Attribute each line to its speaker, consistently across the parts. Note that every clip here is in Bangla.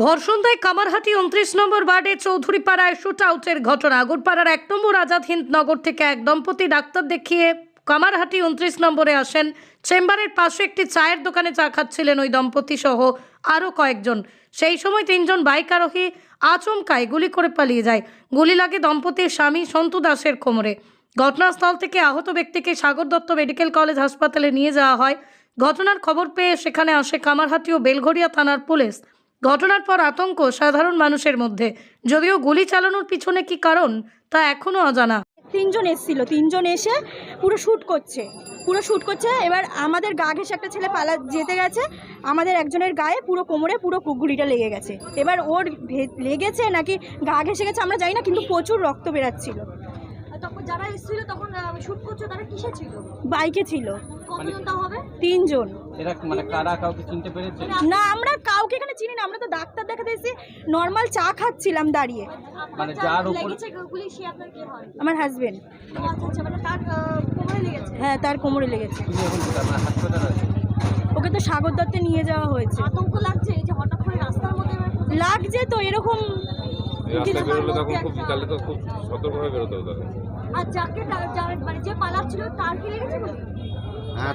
Speaker 1: ভরসন্ধ্যায় কামারহাটি 29 নম্বর ওয়ার্ডে চৌধুরীপাড়ায় শুট আউটের ঘটনা। আগরপাড়ার 1 নম্বর আজাদ হিন্দ নগর থেকে এক দম্পতি ডাক্তার দেখিয়ে কামারহাটি 29 নম্বরে আসেন। চেম্বারের পাশে একটি চায়ের দোকানে চা খাচ্ছিলেন ওই দম্পতি সহ আরও কয়েকজন। সেই সময় 3 জন বাইক আরোহী আচমকায় গুলি করে পালিয়ে যায়। গুলি লাগে দম্পতির স্বামী সন্তু দাসের কোমরে। ঘটনাস্থল থেকে আহত ব্যক্তিকে সাগর দত্ত মেডিকেল কলেজ হাসপাতালে নিয়ে যাওয়া হয়। ঘটনার খবর পেয়ে সেখানে আসে কামারহাটি ও বেলঘরিয়া থানার পুলিশ। ঘটনার পর আতঙ্ক সাধারণ মানুষের মধ্যে। যদিও গুলি চালানোর পিছনে কি কারণ তা এখনো অজানা।
Speaker 2: 3 জন এসেছিল, 3 জন এসে পুরো শ্যুট করছে। এবার আমাদের গা ঘেঁষে একটা ছেলে পালা যেতে গেছে, আমাদের একজনের গায়ে পুরো কোমরে পুরো গুলিটা লেগে গেছে। এবার ওর লেগেছে নাকি গা ঘেঁষে গেছে আমরা জানি না, কিন্তু প্রচুর রক্ত বেরাচ্ছিল।
Speaker 3: তখন যারা এসেছিল তখন শুট করছো তারা কিসে ছিল?
Speaker 2: বাইকে ছিল।
Speaker 3: কতজন তাও হবে?
Speaker 2: 3 জন।
Speaker 4: এরা মানে কারা কাউকে চিনতে পেরেছে?
Speaker 2: না, আমরা কাউকে এখানে চিনি না, আমরা তো ডাক্তার দেখাতে এসেছি, নর্মাল চা খাচ্ছিলাম দাঁড়িয়ে।
Speaker 4: মানে যার উপর
Speaker 3: লেগেছে গুলি সে আপনার কে হয়?
Speaker 2: আমার হাজবেন্ড।
Speaker 3: আচ্ছা, মানে তার কোমরে লেগেছে?
Speaker 2: হ্যাঁ, তার কোমরে লেগেছে।
Speaker 4: তুমি এখন আপনার হাসপাতালে আছে?
Speaker 2: ওকে তো সাগর দত্তে নিয়ে যাওয়া হয়েছে।
Speaker 3: আতঙ্ক লাগছে এই যে হঠাৎ করে রাস্তার মধ্যে
Speaker 2: লাগছে তো এরকম।
Speaker 5: রাস্তায় বেরোলে তখন খুব তাহলে তো খুব সতর্কভাবে বেরোতে হবে তাদের।
Speaker 3: আর যাকে মানে যে পালাচ্ছিল তার কি লেগেছে?
Speaker 4: হ্যাঁ,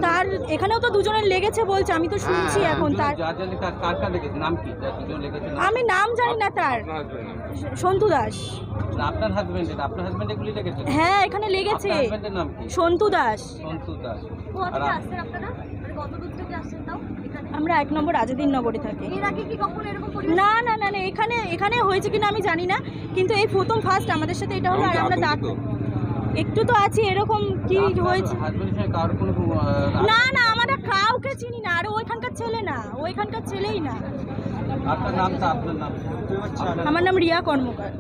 Speaker 2: তার এখানেও তো 2 জনের লেগেছে বলছে, আমি তো শুনছি এখন। তার
Speaker 4: কার লেগেছে নাম কি? যার দুজন লেগেছে
Speaker 2: আমি নাম জানি না তার।
Speaker 5: আপনার হাজবেন্ডের নাম?
Speaker 2: সন্তু দাস।
Speaker 4: আপনার হাজবেন্ডের গুলি লেগেছে?
Speaker 2: হ্যাঁ, এখানে লেগেছে।
Speaker 4: আপনার হাজবেন্ডের নাম কি?
Speaker 2: সন্তু দাস।
Speaker 4: সন্তু দাস।
Speaker 3: কোথা থেকে আসছেন আপনারা? মানে কত দূর থেকে আসছেন তাও এখানে?
Speaker 2: আমরা 1 নম্বর আজাদিন নগরে থাকি।
Speaker 3: এর আগে কি কখনো এরকম পরিবেশ?
Speaker 2: না না না না, এখানে হয়েছে কিনা আমি জানি না, কিন্তু এই প্রথম ফার্স্ট আমাদের সাথে এটা হলো। আর আমরা একটু তো আছি এরকম কি হয়েছে।
Speaker 4: হাজবেন্ডের সঙ্গে কারোর কোনো
Speaker 2: না না, আমরা কাউকে চিনি না। আর ওইখানকার ছেলে না, ওইখানকার ছেলেই না।
Speaker 4: আপনার নাম?
Speaker 2: আমার নাম রিয়া কর্মকার।